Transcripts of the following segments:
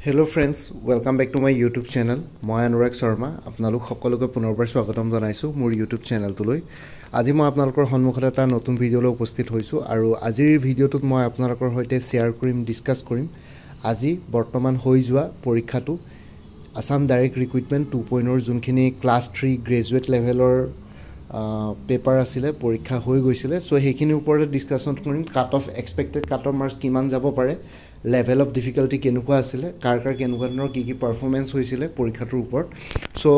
Hello friends, welcome back to my YouTube channel. মই অনুৰাগ শৰ্মা আপোনালোক সকলোকে পুনৰবাৰ স্বাগতম জনাইছো মোৰ YouTube চেনেলটোলৈ। আজি মই আপোনালোকৰ সন্মুখত এটা নতুন ভিডিঅ'লৈ উপস্থিত হৈছো আৰু আজিৰ ভিডিঅ'টোত মই আপোনালোকৰ সৈতে শেয়াৰ কৰিম, ডিসকাস কৰিম আজি বৰ্তমান হৈ যোৱা পৰীক্ষাটো আসাম ডাইৰেক্ট ৰিক্ৰুটমেন্ট 2.0 ৰ যোনখিনি ক্লাছ 3 গ্ৰেজুৱেট লেভেলৰ পেপাৰ আছিলে পৰীক্ষা হৈ গৈছিলে সো হেখিনি ওপৰত ডিসকাশন কৰিম cut off expected cut off marks কিমান যাব পাৰে level of difficulty কেনেকুৱা আছিল কাৰ কেনেকুৱা ধৰণৰ কি পাৰফৰম্যান্স হৈছিল পৰীক্ষাটোৰ ওপৰত সো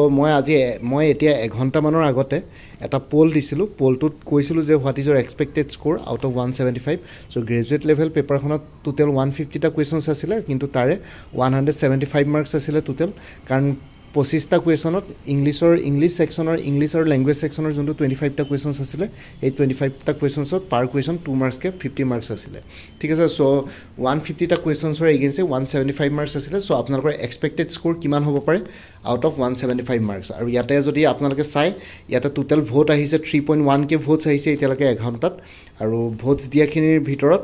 মই এতিয়া 1 ঘণ্টা মানৰ আগতে এটা পোল দিছিলো পোলটোত কৈছিলো যে what is your expected score out of 175 so graduate level পেপাৰখনত টোটাল 150 টা কোৱেশ্চনছ আছিল কিন্তু তাৰে 175 মাৰ্কস আছিল টোটাল কাৰণ 25 টা কোৱেশ্চনত ইংলিশ সেকশনৰ ইংলিশ আৰু ল্যাঙ্গুৱেজ সেকশনৰ যোনটো 25 টা কোৱেশ্চনছ আছিল এই 25 টা কোৱেশ্চনছত পাৰ কোৱেশ্চন 2 মাৰ্কস কে 50 মাৰ্কস আছিল ঠিক আছে সো 150 টা কোৱেশ্চনছৰ এগেইনষ্ট 175 মাৰ্কস আছিল সো আপোনালোকৰ এক্সপেক্টেড স্কোৰ কিমান হ'ব পাৰে আউট অফ 175 মাৰ্কস আৰু ইয়াতে যদি আপোনালোকে চাই ইয়াতে টোটাল ভোট আহিছে 3.1 কে ভোটছ আহিছে এতিয়ালৈকে 1 ঘণ্টাত আৰু ভোটছ দিয়াখিনিৰ ভিতৰত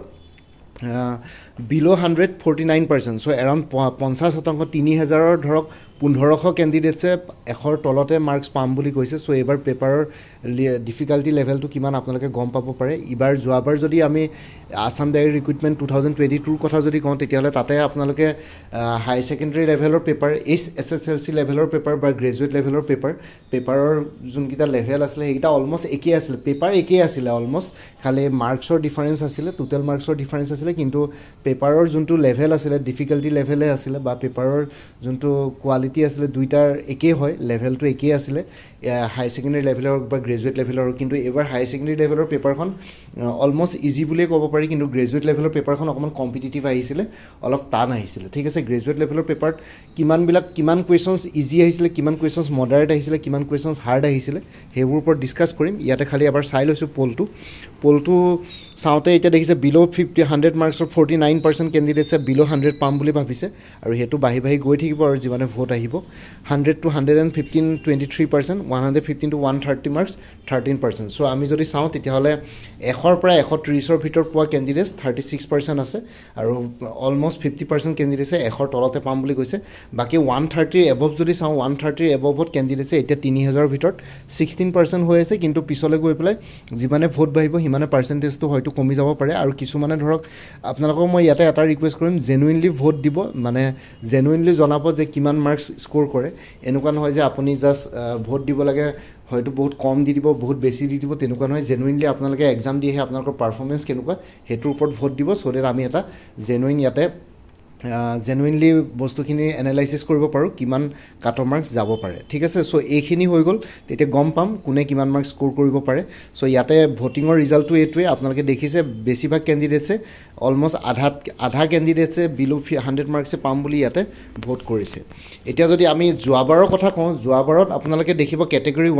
below 149% so around 50% 3000 ৰ ধৰক 1500 ক্যান্ডিডেটসে এখৰ তলতে মাৰ্কস পাম বুলি কৈছে সো এবাৰ পেপাৰৰ ডিফিকাল্টি লেভেলটো কিমান আপোনালোকে গম পাব পাৰে ইবাৰ যোৱাবাৰ যদি আমি আসাম ডাইৰেক্ট ৰিক্ৰুটমেন্ট 2022 ৰ কথা যদি কওঁ তেতিয়াহলে তাতে আপোনালোকে হাই সেকেন্ডাৰী লেভেলৰ পেপাৰ এছএছএলসি লেভেলৰ পেপাৰ বা গ্ৰেজুৱেট লেভেলৰ পেপাৰৰ যোনকিটা লেভেল আছিল এইটা অলমোস্ট একেই আছিল পেপাৰ একেই আছিল অলমোস্ট খালি মাৰ্কসৰ ডিফাৰেন্স আছিল টোটাল মাৰ্কসৰ ডিফাৰেন্স আছিল কিন্তু পেপাৰৰ যোনটো লেভেল আছিল ডিফিকাল্টি লেভেলে আছিল বা পেপাৰৰ যোনটো কোৱালিটি আছিল দুইটাৰ একেই হয় লেভেলটো একেই আছিল হাই সেকেন্ডাৰী লেভেলৰ বা গ্ৰেজুৱেট লেভেলৰ কিন্তু এবাৰ হাই সেকেন্ডাৰী লেভেলৰ পেপাৰখন অলমোস্ট ইজি বুলি ক'ব পাৰি কিন্তু গ্ৰেজুৱেট লেভেলৰ পেপাৰখন অকমান কম্পিটিটিভ আহিছিল অলপ টান আহিছিল ঠিক আছে গ্ৰেজুৱেট লেভেলৰ পেপাৰত কিমান কোৱেশ্চনছ ইজি আহিছিল কিমান কোৱেশ্চনছ মডাৰেট আহিছিল কিমান কোৱেশ্চনছ হাৰ্ড আহিছিল হেবোৰ ওপৰত ডিসকাস কৰিম ইয়াতে খালি এবাৰ চাই লৈছো পোলটো চাওতে এতিয়া দেখিছে বিলো 100 মাৰ্কসৰ 49% ক্যান্ডিডেটসে বিলো 100 পাম বুলি ভাবিছে আৰু হেতু বাহি গৈ থাকিব আৰু যিমানে ভোট আহিব 100 to 115 23% 115 to 130 মাৰ্কস 13% সো আমি যদি চাও তেতিয়াহলে 100 পৰা 130 ৰ ভিতৰ পোৱা ক্যান্ডিডেটস 36% আছে আৰু অলমোস্ট 50% ক্যান্ডিডেটসে 100 তলতে পাম বুলি কৈছে বাকি 130 এবভ যদি চাও 130 এবভত ক্যান্ডিডেটসে এতিয়া 3000 ৰ ভিতৰত 16% হৈ আছে কিন্তু পিছলে গৈ পেলাই যিমানে ভোট বাহিব হিমানে পাৰ্সেন্টেজটো হয়তো কমি যাব পাৰে আৰু কিছুমানে ধৰক আপোনালোকক মই ইয়াতে এটা ৰিকুৱেষ্ট কৰিম জেনুইনলি ভোট দিব মানে জেনুইনলি জনাব যে কিমান মাৰ্কস স্কোৰ কৰে এনেকুৱা নহয় যে আপুনি জাস্ট ভোট দিব লাগে হয়তো বহুত কম দি দিব বহুত বেছি দি দিব তেনেকুৱা নহয় জেনুইনলি আপোনালোকে এক্সাম দিয়ে আপোনালোকৰ পাৰফৰম্যান্স কেনেকুৱা হেতুৰ ওপৰত ভোট দিব সো দ্যাট আমি এটা জেনুইন ইয়াতে জেনুইনলি বস্তুখিনি এনালাইসিস কৰিব পাৰো কিমান কাট অফ মাৰ্কস যাব পাৰে ঠিক আছে সো এইখিনি হৈ গল তেতিয়া গম পাম কোনে কিমান মাৰ্কস স্কোৰ কৰিব পাৰে সো ইয়াতে ভোটিংৰ ৰিজাল্টটো এটোৱে আপোনালোকে দেখিছে বেছিভাগ ক্যান্ডিডেটসে অলমোস্ট আধা ক্যান্ডিডেটসে বিলো 100 মাৰ্কসে পাম বুলি ইয়াতে ভোট কৰিছে এতিয়া যদি আমি যোৱাবাৰৰ কথা কওঁ যোৱাবাৰত আপোনালোকে দেখিব ক্যাটেগৰী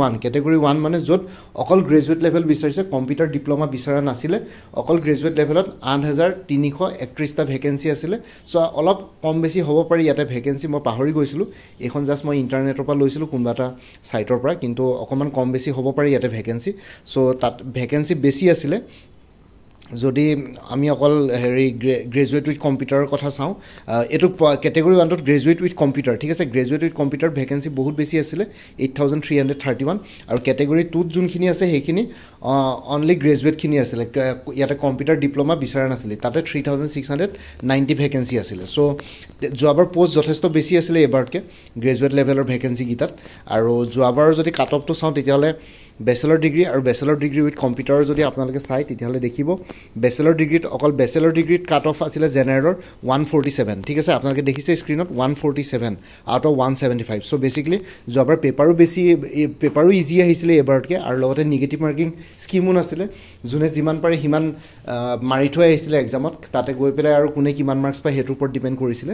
1 মানে যত অকল গ্ৰেজুৱেট লেভেল বিচাৰিছে কম্পিউটাৰ ডিপ্লোমা বিচাৰা নাছিলে অকল গ্ৰেজুৱেট লেভেলত 8331 টা ভ্যাকেন্সি আছিল সো অলপ কম বেছি হ'ব পাৰি ইয়াতে ভ্যাকেন্সি মই পাহৰি গৈছিলো এখন জাস্ট মই ইন্টাৰনেটৰ পৰা লৈছিলো কোনবাটা সাইটৰ পৰা কিন্তু অকমান কম বেছি হ'ব পাৰি ইয়াতে ভ্যাকেন্সি সো তাত ভ্যাকেন্সি বেছি আছিল যদি আমি অকল হেৰি গ্ৰেজুৱেট উইথ কম্পিউটাৰৰ কথা চাও এটো ক্যাটেগৰী 1 ত গ্ৰেজুৱেট উইথ কম্পিউটাৰ ঠিক আছে গ্ৰেজুৱেট উইথ কম্পিউটাৰ ভ্যাকেন্সি বহুত বেছি আছিল 8331 আৰু ক্যাটেগৰী 2 ত যোনখিনি আছে হেখিনি অনলি গ্ৰেজুৱেট খিনি আছিল ইয়াতে কম্পিউটাৰ ডিপ্লোমা বিচাৰা নাছিল তাতে 3690 ভ্যাকেন্সি আছিল সো যোৱাবাৰ পোষ্ট যথেষ্ট বেছি আছিল এবাৰকে গ্ৰেজুৱেট লেভেলৰ ভ্যাকেন্সি গিটাত আৰু যোৱাবাৰ যদি কাট অফটো চাও তেতিয়ালে ব্যাচেলৰ ডিগ্ৰী আৰু ব্যাচেলৰ ডিগ্ৰী উইথ কম্পিউটাৰ যদি আপোনালোকে চাই তেতিয়ালে দেখিব ব্যাচেলৰ ডিগ্ৰীত অকল ব্যাচেলৰ ডিগ্ৰীত কাট অফ আছিল জেনাৰেলৰ 147 ঠিক আছে আপোনালোকে দেখিছে স্ক্ৰিনত 147 আউট অফ 175 সো বেসিক্যালি যোৱাবাৰ পেপাৰো ইজি আহিছিল এবাৰকে আৰু লগতে নেগেটিভ মাৰ্কিং স্কিমো নাছিল জুনে যিমান পাৰে হিমান মাৰি থৈ আহিছিল এক্সামত তাতে গৈ পেলাই আৰু কোনে কিমান মাৰ্কস পায় হেতুৰ ওপৰত ডিপেন্ড কৰিছিল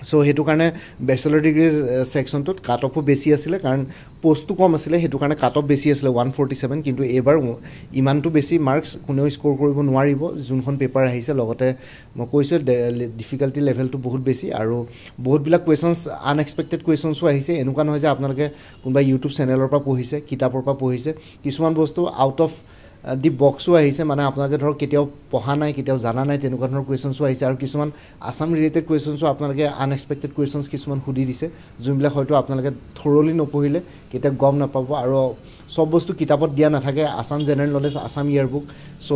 সো হেতু কাৰণে ব্যাচেলৰ ডিগ্ৰী সেকশনটোত কাট অফো বেছি আছিল কাৰণ পোষ্টটো কম আছিল হেতু কাৰণে কাট অফ বেছি আছিল 147 কিন্তু এবাৰ ইমানটো বেছি মাৰ্কস কোনেও স্কোৰ কৰিব নোৱাৰিব যোনখন পেপাৰ আহিছে লগতে মই কৈছো ডিফিকাল্টি লেভেলটো বহুত বেছি আৰু বহুত বিলাক কোৱেশ্চনছ আনএক্সপেক্টেড কোৱেশ্চনছও আহিছে এনেকুৱা নহয় যে আপোনালোকে কোনবা ইউটিউব চেনেলৰ পৰা পঢ়িছে কিতাপৰ পৰা পঢ়িছে কিছুমান বস্তু আউট অফ দি বক্সো আহিছে মানে আপোনালোকে ধৰক কেতিয়াও পঢ়া নাই কেতিয়াও জানা নাই তেনেকুৱা ধৰণৰ কুৱেশ্যনছো আহিছে আৰু কিছুমান আসাম ৰিলেটেড কুৱেশ্যনছো আপোনালোকে আনএক্সপেক্টেড কুৱেশ্যনছ কিছুমান সুধি দিছে যোনবিলাক হয়তো আপোনালোকে থৰলি নপঢ়িলে কেতিয়া গম নাপাব আৰু সব বস্তু কিতাপত দিয়া নাথাকে আসাম জেনেৰেল নলেজ আসাম ইয়াৰ বুক সো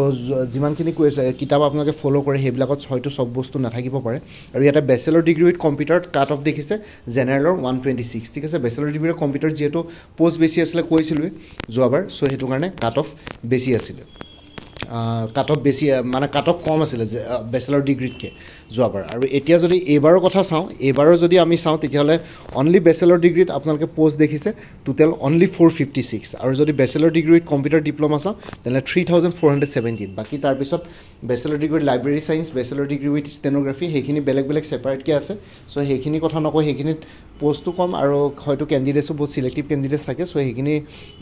যিমানখিনি কিতাপ আপোনালোকে ফ'ল' কৰে সেইবিলাকত হয়তো সব বস্তু নাথাকিব পাৰে আৰু ইয়াতে বেচেলৰ ডিগ্ৰী উইথ কম্পিউটাৰত কাট অফ দেখিছে জেনেৰেলৰ 126 ঠিক আছে বেচেলৰ ডিগ্ৰী কম্পিউটাৰ যিহেতু পোষ্ট বেছি আছিলে কৈছিলোঁৱে যোৱাবাৰ সো সেইটো কাৰণে কাট অফ বেছি আছিলে কাট অফ বেছি মানে কাট অফ কম আছিলে বেচেলৰ ডিগ্ৰীতকৈ যোৱাবাৰ আৰু এতিয়া যদি এইবাৰৰ কথা চাওঁ এইবাৰৰ যদি আমি চাওঁ তেতিয়াহ'লে অনলি বেচেলৰ ডিগ্ৰীত আপোনালোকে পোষ্ট দেখিছে টোটেল অনলি 456 আৰু যদি বেচেলৰ ডিগ্ৰীত কম্পিউটাৰ ডিপ্ল'মা চাওঁ তেনেহ'লে 3417 বাকী তাৰপিছত bachelor degree library science bachelor degree with stenography সেইখিনি বেলেগ বেলেগ ছেপাৰেটকৈ আছে চ' সেইখিনি কথা নকওঁ সেইখিনিত পোষ্টটো কম আৰু হয়তো কেণ্ডিডেটছো বহুত চিলেক্টিভ কেণ্ডিডেটছ থাকে চ' সেইখিনি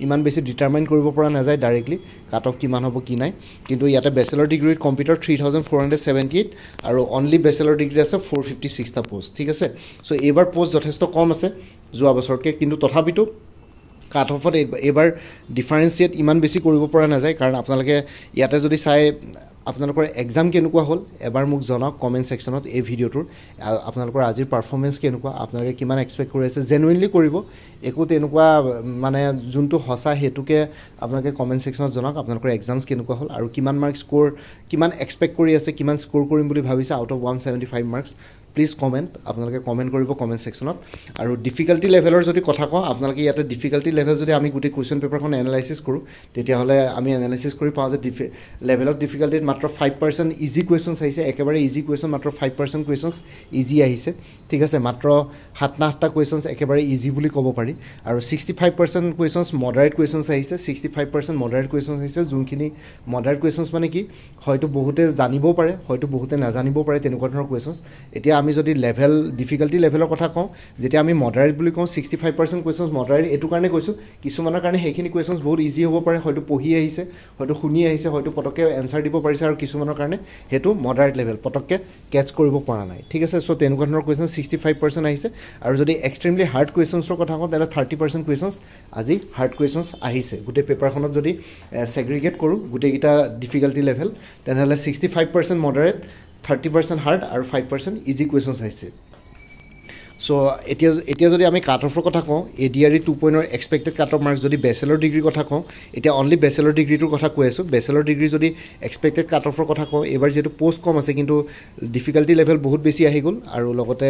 ইমান বেছি ডিটাৰমাইন কৰিব পৰা নাযায় ডাইৰেক্টলি কাট অফ কিমান হ'ব কি নাই কিন্তু ইয়াতে বেচেলৰ ডিগ্ৰী উইথ কম্পিউটাৰ 3478 আৰু অনলি বেচেলৰ ডিগ্ৰী আছে 456টা পোষ্ট ঠিক আছে চ' এইবাৰ পোষ্ট যথেষ্ট কম আছে যোৱা বছৰতকৈ কিন্তু তথাপিতো কাট অফত এইবাৰ ডিফাৰেঞ্চিয়েট ইমান বেছি কৰিব পৰা নাযায় কাৰণ আপোনালোকে ইয়াতে যদি চাই আপোনালোকৰ এক্সাম কেনেকুৱা হ'ল এবাৰ মোক জনাওক কমেণ্ট ছেকশ্যনত এই ভিডিঅ'টোৰ আপোনালোকৰ আজিৰ পাৰফৰ্মেঞ্চ কেনেকুৱা আপোনালোকে কিমান এক্সপেক্ট কৰি আছে জেনুইনলি কৰিব একো তেনেকুৱা মানে যোনটো সঁচা সেইটোকে আপোনালোকে কমেণ্ট ছেকশ্যনত জনাওক আপোনালোকৰ এক্সামছ কেনেকুৱা হ'ল আৰু কিমান মাৰ্কছ স্ক'ৰ কিমান এক্সপেক্ট কৰি আছে কিমান স্ক'ৰ কৰিম বুলি ভাবিছে out of 175 marks please comment আপোনালোকে কমেণ্ট কৰিব কমেণ্ট ছেকশ্যনত আৰু ডিফিকাল্টি লেভেলৰ যদি কথা কওঁ আপোনালোকে ইয়াতে ডিফিকাল্টি লেভেল যদি আমি গোটেই কুৱেশ্যন পেপাৰখন এনালাইচিছ কৰোঁ তেতিয়াহ'লে আমি এনালাইচিছ কৰি পাওঁ যে লেভেল অফ ডিফিকাল্টিত মাত্ৰ 5% ইজি কুৱেশ্যনছ আহিছে একেবাৰে ইজি কুৱেশ্যন মাত্ৰ 5% কুৱেশ্যনছ ইজি আহিছে ঠিক আছে মাত্ৰ 7-8টা কুৱেশ্যনছ একেবাৰে ইজি বুলি ক'ব পাৰি আৰু 65% কুৱেশ্যনছ মডাৰেট কুৱেশ্যনছ আহিছে 65% মডাৰেট কুৱেশ্যনছ আহিছে যোনখিনি মডাৰেট কুৱেশ্যনছ মানে কি হয়তো বহুতে জানিবও পাৰে হয়তো বহুতে নাজানিবও পাৰে তেনেকুৱা ধৰণৰ কুৱেশ্যনছ এতিয়া আমি যদি লেভেল ডিফিকাল্টি লেভেলৰ কথা কওঁ যেতিয়া আমি মডাৰেট বুলি কওঁ 65% কুৱেশ্যনছ মডাৰেট এইটো কাৰণে কৈছোঁ কিছুমানৰ কাৰণে সেইখিনি কুৱেশ্যনছ বহুত ইজি হ'ব পাৰে হয়তো পঢ়ি আহিছে হয়তো শুনি আহিছে হয়তো পটককৈ এনচাৰ দিব পাৰিছে আৰু কিছুমানৰ কাৰণে সেইটো মডাৰেট লেভেল পটককৈ কেটচ কৰিব পৰা নাই ঠিক আছে চ' তেনেকুৱা ধৰণৰ কুৱেশ্যন 65% আহিছে আৰু যদি এক্সট্ৰিমলি হাৰ্ড কুৱেশ্যনছৰ কথা কওঁ তেনেহ'লে 30% কুৱেশ্যনছ আজি হাৰ্ড কুৱেশ্যনছ আহিছে গোটেই পেপাৰখনত যদি ছেগ্ৰিগেট কৰোঁ গোটেইকেইটা ডিফিকাল্টি লেভেল তেনেহ'লে 65% মডাৰেট 30% হাৰ্ড আৰু 5% ইজি কুৱেশ্যনছ আহিছে চ' এতিয়া যদি আমি কাট অফৰ কথা কওঁ ADRE 2.0 expected cut off marks যদি বেচেলৰ ডিগ্ৰীৰ কথা কওঁ এতিয়া অনলি বেচেলৰ ডিগ্ৰীটোৰ কথা কৈ আছোঁ বেচেলৰ ডিগ্ৰী যদি এক্সপেক্টেড কাট অফৰ কথা কওঁ এইবাৰ যিহেতু পোষ্ট কম আছে কিন্তু ডিফিকাল্টি লেভেল বহুত বেছি আহি গ'ল আৰু লগতে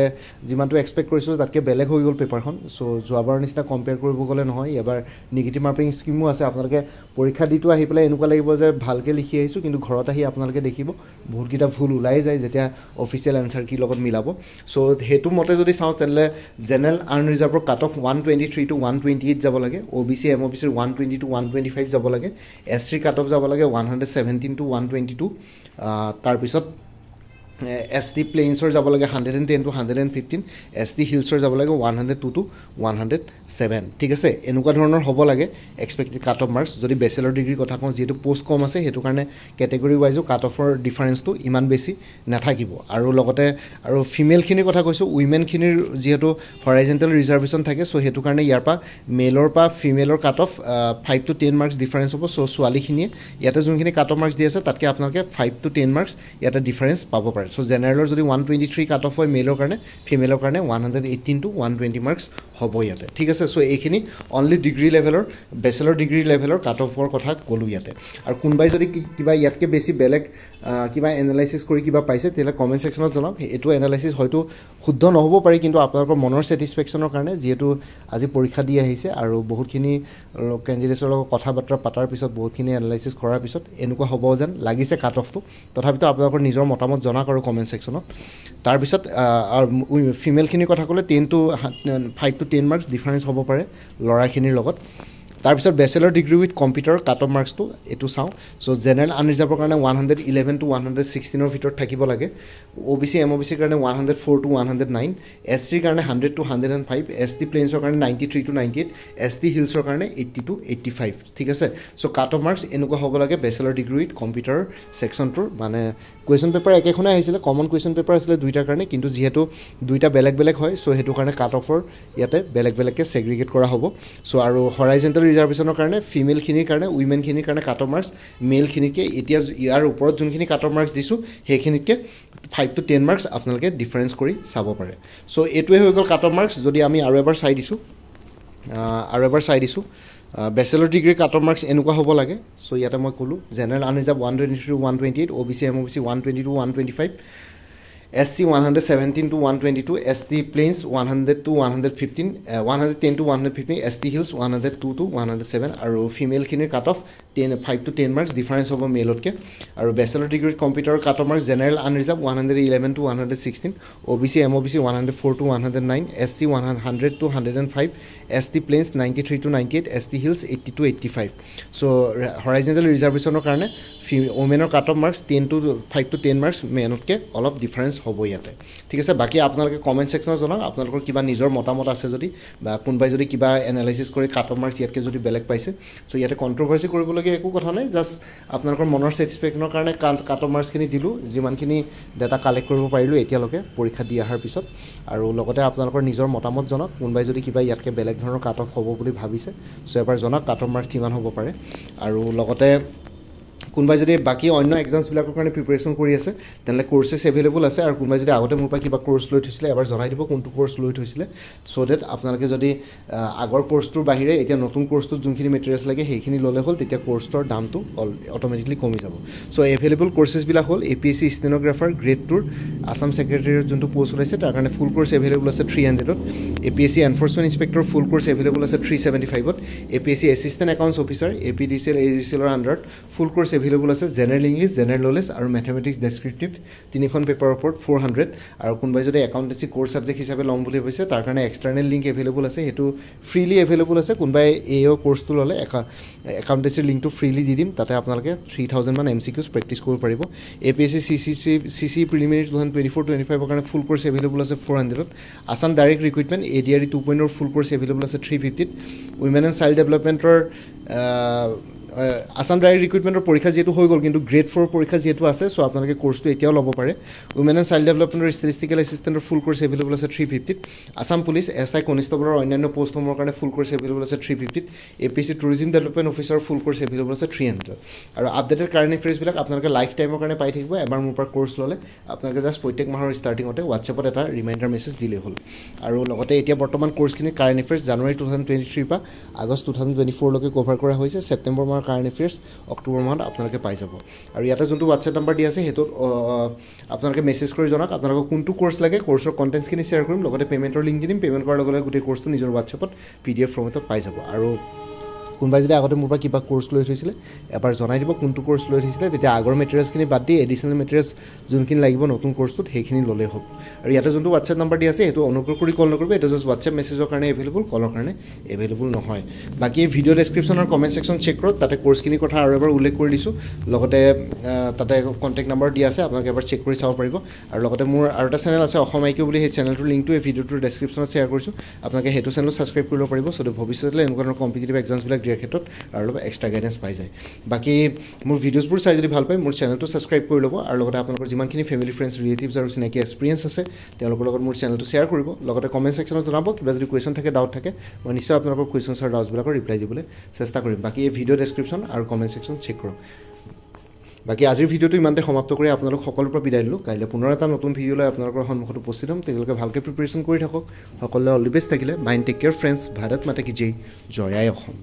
যিমানটো এক্সপেক্ট কৰিছিলোঁ তাতকৈ বেলেগ হৈ গ'ল পেপাৰখন চ' যোৱাবাৰৰ নিচিনা কম্পেয়াৰ কৰিব গ'লে নহয় এবাৰ নিগেটিভ মাৰ্কিং স্কিমো আছে আপোনালোকে পৰীক্ষা দিটো আহি পেলাই এনেকুৱা লাগিব যে ভালকৈ লিখি আহিছোঁ কিন্তু ঘৰত আহি আপোনালোকে দেখিব বহুতকেইটা ভুল ওলাই যায় যেতিয়া অফিচিয়েল এনচাৰ কীৰ লগত মিলাব চ' সেইটো মতে যদি চাওঁ তেনেহ'লে জেনেৰেল আনৰিজাৰ্ভৰ কাট অফ 123 to 128 যাব লাগে OBC MOBCৰ 120 to 125 যাব লাগে SC কাট অফ যাব লাগে 117 to 122 তাৰপিছত ST প্লেইনছৰ যাব লাগে 110 to 115 ST হিলছৰ যাব লাগে 102 to 107 ঠিক আছে এনেকুৱা ধৰণৰ হ'ব লাগে এক্সপেক্টেড কাট অফ মাৰ্কছ যদি বেচেলৰ ডিগ্ৰীৰ কথা কওঁ যিহেতু পোষ্ট কম আছে সেইটো কাৰণে কেটেগৰী ৱাইজো কাট অফৰ ডিফাৰেঞ্চটো ইমান বেছি নাথাকিব আৰু লগতে আৰু ফিমেলখিনিৰ কথা কৈছোঁ উইমেনখিনিৰ যিহেতু হৰাইজেণ্টেল ৰিজাৰ্ভেশ্যন থাকে চ' সেইটো কাৰণে ইয়াৰ পৰা মেলৰ পৰা ফিমেলৰ cut off 5 to 10 marks difference হ'ব চ' ছোৱালীখিনিয়ে ইয়াতে যোনখিনি কাট অফ মাৰ্কছ দি আছে তাতকৈ আপোনালোকে 5 to 10 মাৰ্কছ ইয়াতে ডিফাৰেঞ্চ পাব পাৰে চ' জেনেৰেলৰ যদি 123 কাট অফ হয় মেলৰ কাৰণে ফিমেলৰ কাৰণে 118 to 120 মাৰ্কছ হ'ব ইয়াতে ঠিক আছে চ' এইখিনি অনলি ডিগ্ৰী লেভেলৰ বেচেলৰ ডিগ্ৰী লেভেলৰ কাট অফৰ কথা ক'লোঁ ইয়াতে আৰু কোনোবাই যদি কিবা ইয়াতকৈ বেছি বেলেগ কিবা এনালাইচিছ কৰি কিবা পাইছে তেতিয়াহ'লে কমেণ্ট ছেকশ্যনত জনাওক এইটো এনালাইচিছ হয়তো শুদ্ধ নহ'ব পাৰে কিন্তু আপোনালোকৰ মনৰ ছেটিছফেকশ্যনৰ কাৰণে যিহেতু আজি পৰীক্ষা দি আহিছে আৰু বহুতখিনি কেণ্ডিডেটছৰ লগত কথা বাৰ্তা পতাৰ পিছত বহুতখিনি এনালাইচিছ কৰাৰ পিছত এনেকুৱা হ'ব যেন লাগিছে কাট অফটো তথাপিতো আপোনালোকৰ নিজৰ মতামত জনাওক আৰু কমেণ্ট ছেকশ্যনত তাৰপিছত ফিমেলখিনিৰ কথা ক'লে 10 to 5 to 10 মাৰ্কছ ডিফাৰেঞ্চ হ'ব পাৰে ল'ৰাখিনিৰ লগত তাৰপিছত bachelor degree with computer cut off মাৰ্কছটো এইটো চাওঁ চ' জেনেৰেল আনৰিজাৰ্ভৰ কাৰণে 111 to 116ৰ ভিতৰত থাকিব লাগে OBC MOBCৰ কাৰণে 104 to 109 SCৰ কাৰণে 100 to 105 ST প্লেইনছৰ কাৰণে 93 to 98 ST হিলছৰ কাৰণে 80 to 85 ঠিক আছে চ' কাট অফ মাৰ্কছ এনেকুৱা হ'ব লাগে বেচেলৰ ডিগ্ৰী উইথ কম্পিউটাৰ ছেকশ্যনটোৰ মানে কুৱেশ্যন পেপাৰ একেখনে আহিছিলে কমন কুৱেশ্যন পেপাৰ আছিলে দুইটাৰ কাৰণে কিন্তু যিহেতু দুইটা বেলেগ বেলেগ হয় চ' সেইটো কাৰণে কাট অফৰ ইয়াতে বেলেগ বেলেগকৈ ছেগ্ৰিগেট কৰা হ'ব চ' আৰু হৰাইজেণ্টেল ৰিজাৰ্ভেশ্যনৰ কাৰণে ফিমেলখিনিৰ কাৰণে উইমেনখিনিৰ কাৰণে কাট অফ মাৰ্কছ মেলখিনিতকৈ এতিয়া ইয়াৰ ওপৰত যোনখিনি কাট অফ মাৰ্কছ দিছোঁ সেইখিনিতকৈ 5 to 10 মাৰ্কছ আপোনালোকে ডিফাৰেঞ্চ কৰি চাব পাৰে চ' এইটোৱে হৈ গ'ল কাট অফ মাৰ্কছ যদি আমি আৰু এবাৰ চাই দিছোঁ বেচেলৰ ডিগ্ৰী কাট অফ মাৰ্কছ এনেকুৱা হ'ব লাগে চ' ইয়াতে মই ক'লোঁ general unreserved 123 to 128 OBC MOBC 120 to 125 SC 117 to 122 ST plains 100 to 115 110 to 115 ST hills 102 to 107 আৰু ফিমেলখিনিৰ cut off 5 to 10 marks difference হ'ব মেলতকৈ আৰু বেচেলৰ ডিগ্ৰী কম্পিউটাৰৰ cut off marks general unreserved 111 to 116 OBC MOBC 104 to 109 SC 100 to 105 ST plains 93 to 98 ST hills 80 to 85 চ' horizontal ৰিজাৰ্ভেশ্যনৰ কাৰণে ওমেনৰ cut off marks 5 to 10 marks মেনতকৈ অলপ ডিফাৰেঞ্চ হ'ব ইয়াতে ঠিক আছে বাকী আপোনালোকে কমেণ্ট ছেকশ্যনত জনাওক আপোনালোকৰ কিবা নিজৰ মতামত আছে যদি বা কোনোবাই যদি কিবা এনালাইচিছ কৰি কাট অফ মাৰ্কছ ইয়াতকৈ যদি বেলেগ পাইছে চ' ইয়াতে কণ্ট্ৰভাৰ্চি কৰিবলগীয়া একো কথা নাই জাষ্ট আপোনালোকৰ মনৰ ছেটিছফেকশ্যনৰ কাৰণে কাট অফ মাৰ্কছখিনি দিলোঁ যিমানখিনি ডাটা কালেক্ট কৰিব পাৰিলোঁ এতিয়ালৈকে পৰীক্ষা দি অহাৰ পিছত আৰু লগতে আপোনালোকৰ নিজৰ মতামত জনাওক কোনোবাই যদি কিবা ইয়াতকৈ বেলেগ ধৰণৰ কাট অফ হ'ব বুলি ভাবিছে চ' এবাৰ জনাওক কাট অফ মাৰ্কছ কিমান হ'ব পাৰে আৰু লগতে কোনোবাই যদি বাকী অন্য এক্সামছবিলাকৰ কাৰণে প্ৰিপেৰেশ্যন কৰি আছে তেনেহ'লে কোৰ্চেছ এভেইলেবল আছে আৰু কোনোবাই যদি আগতে মোৰ পৰা কিবা কোৰ্চ লৈ থৈছিলে এবাৰ জনাই দিব কোনটো কোৰ্চ লৈ থৈছিলে চ' ডেট আপোনালোকে যদি আগৰ কোৰ্চটোৰ বাহিৰে এতিয়া নতুন কোৰ্চটোত যোনখিনি মেটেৰিয়েলছ লাগে সেইখিনি ল'লে হ'ল তেতিয়া কোৰ্চটোৰ দামটো অট'মেটিকলি কমি যাব চ' এভেইলেবল কোৰ্চেছবিলাক হ'ল APSC ষ্টেন'গ্ৰাফাৰ গ্ৰেড 2ৰ আছাম ছেক্ৰেটেৰিয়েট যোনটো পোষ্ট ওলাইছে তাৰ কাৰণে ফুল কোৰ্চ এভেইলেবল আছে 300ত APSC enforcement inspector full course available আছে 375ত APSC assistant accounts officer APDCL AGCLৰ আণ্ডাৰত ফুল কোৰ্চ এভেইলেবল আছে জেনেৰেল ইংলিছ জেনেৰেল নলেজ আৰু মেথমেটিক্স ডেছক্ৰিপটিভ তিনিখন পেপাৰৰ ওপৰত 400 আৰু কোনোবাই যদি একাউণ্টেঞ্চি কোৰ্চ ছাবজেক্ট হিচাপে ল'ম বুলি ভাবিছে তাৰ কাৰণে এক্সটাৰ্নেল লিংক এভেইলেবল আছে সেইটো ফ্ৰীলি এভেইলেবল আছে কোনোবাই AO কোৰ্চটো ল'লে একাউণ্টেঞ্চিৰ লিংকটো ফ্ৰীলি দি দিম তাতে আপোনালোকে 3000 মান MCQs প্ৰেক্টিছ কৰিব পাৰিব APSC CC প্ৰিলিমিনাৰী 2024-25ৰ কাৰণে ফুল কোৰ্চ এভেইলেবল আছে 400ত Assam direct recruitment ADRE 2.0 full course available আছে 350ত উইমেন এণ্ড চাইল্ড ডেভেলপমেণ্টৰ আছাম ডাইৰেক্ট ৰিক্ৰুইটমেণ্টৰ পৰীক্ষা যিহেতু হৈ গ'ল কিন্তু গ্ৰেড 4 পৰীক্ষা যিহেতু আছে চ' আপোনালোকে কোৰ্চটো এতিয়াও ল'ব পাৰে উইমেন এণ্ড চাইল্ড ডেভেলপমেণ্টৰ ষ্টেটিষ্টিকেল এছিষ্টেণ্টৰ ফুল কোৰ্চ এভেইলেবল আছে 350ত আছাম পুলিচ SI কনিষ্টবলৰ অন্যান্য পষ্টসমূহৰ কাৰণে ফুল কোৰ্চ এভেইলেবল আছে 350ত APSC tourism development officer full course available আছে 300 আৰু আপডেটেড কাৰেণ্ট এফেয়াৰ্ছবিলাক আপোনালোকে লাইফ টাইমৰ কাৰণে পাই থাকিব এবাৰ মোৰ পৰা কোৰ্চ ল'লে আপোনালোকে জাষ্ট প্ৰত্যেক মাহৰ ষ্টাৰ্টিঙতে হোৱাটছএপত এটা ৰিমাইণ্ডাৰ মেছেজ দিলেই হ'ল আৰু লগতে এতিয়া বৰ্তমান কোৰ্চখিনি কাৰেণ্ট এফেয়াৰ্ছ জানুৱাৰী 2023 পৰা আগষ্ট 2024 লৈকে কভাৰ কৰা হৈছে ছেপ্টেম্বৰ মাহৰ কাৰেণ্ট এফেয়াৰ্ছ অক্টোবৰ মাহত আপোনালোকে পাই যাব আৰু ইয়াতে যোনটো হোৱাটছএপ নাম্বাৰ দি আছে সেইটোত আপোনালোকে মেছেজ কৰি জনাওক আপোনালোকক কোনটো কোৰ্চ লাগে কোৰ্চৰ কণ্টেণ্টছখিনি শ্বেয়াৰ কৰিম লগতে পে'মেণ্টৰ লিংক দি দিম পে'মেণ্ট কৰাৰ লগে লগে গোটেই কোৰ্চটো নিজৰ হোৱাটছএপত PDF ফৰ্মেটত পাই যাব আৰু কোনোবাই যদি আগতে মোৰ পৰা কিবা কোৰ্চ লৈ থৈছিলে এবাৰ জনাই দিব কোনটো কোৰ্চ লৈ থৈছিলে তেতিয়া আগৰ মেটেৰিয়েলছখিনি বাদ দি এডিশ্যনেল মেটেৰিয়েলছ যোনখিনি লাগিব নতুন কোৰ্চটোত সেইখিনি ল'লেই হ'ব আৰু ইয়াতে যোনটো হোৱাটছএপ নাম্বাৰ দি আছে সেইটো অনুগ্ৰহ কৰি কল নকৰিব এইটো জাষ্ট হোৱাটছএপ মেছেজৰ কাৰণে এভেইলেবল কলৰ কাৰণে এভেইলেবল নহয় বাকী ভিডিঅ' ডেছক্ৰিপশ্যন আৰু কমেণ্ট ছেকশ্যন চেক কৰক তাতে কোৰ্চখিনিৰ কথা আৰু এবাৰ উল্লেখ কৰি দিছোঁ লগতে তাতে কণ্টেক্ট নাম্বাৰ দিয়া আছে আপোনালোকে এবাৰ চেক কৰি চাব পাৰিব আৰু লগতে মোৰ আৰু এটা চেনেল আছে অসম IQ বুলি সেই চেনেলটোৰ লিংকটো এই ভিডিঅ'টোৰ ডেছক্ৰিপশ্যনত শ্বেয়াৰ কৰিছোঁ আপোনালোকে সেইটো চেনেলত ছাবস্ক্ৰাইব কৰিব পাৰিব চ' ভৱিষ্যতলৈ এনেকুৱা ধৰণৰ কম্পিটিটিভ এক্সামছবিলাক দিয়াৰ ক্ষেত্ৰত আৰু অলপ এক্সট্ৰা গাইডেঞ্চ পাই যায় বাকী মোৰ ভিডিঅ'ছবোৰ চাই যদি ভাল পায় মোৰ চেনেলটো ছাবস্ক্ৰাইব কৰি ল'ব আৰু লগতে আপোনালোকৰ যিমানখিনি ফেমিলি ফ্ৰেণ্ডছ ৰিলেটিভছ আৰু চিনাকি এক্সপিৰিয়েঞ্চ আছে তেওঁলোকৰ লগত মোৰ চেনেলটো শ্বেয়াৰ কৰিব লগতে কমেণ্ট ছেকশ্যনত জনাব কিবা যদি কুৱেশ্যন থাকে ডাউট থাকে মই নিশ্চয় আপোনালোকৰ কুৱেশ্যনছ আৰু ডাউটছবিলাকৰ ৰিপ্লাই দিবলৈ চেষ্টা কৰিম বাকী এই ভিডিঅ' ডেছক্ৰিপশ্যন আৰু কমেণ্ট ছেকশ্যন চেক কৰক বাকী আজিৰ ভিডিঅ'টো ইমানতে সমাপ্ত কৰি আপোনালোক সকলোৰ পৰা বিদায় দিলোঁ কাইলৈ পুনৰ এটা নতুন ভিডিঅ' লৈ আপোনালোকৰ সন্মুখত উপস্থিত হ'ম তেওঁলোকে ভালকৈ প্ৰিপেৰেশ্যন কৰি থাকক সকলোৱে অল দি বেষ্ট থাকিলে mind take care friends Bharat Mata কি জয় জয় আই অসম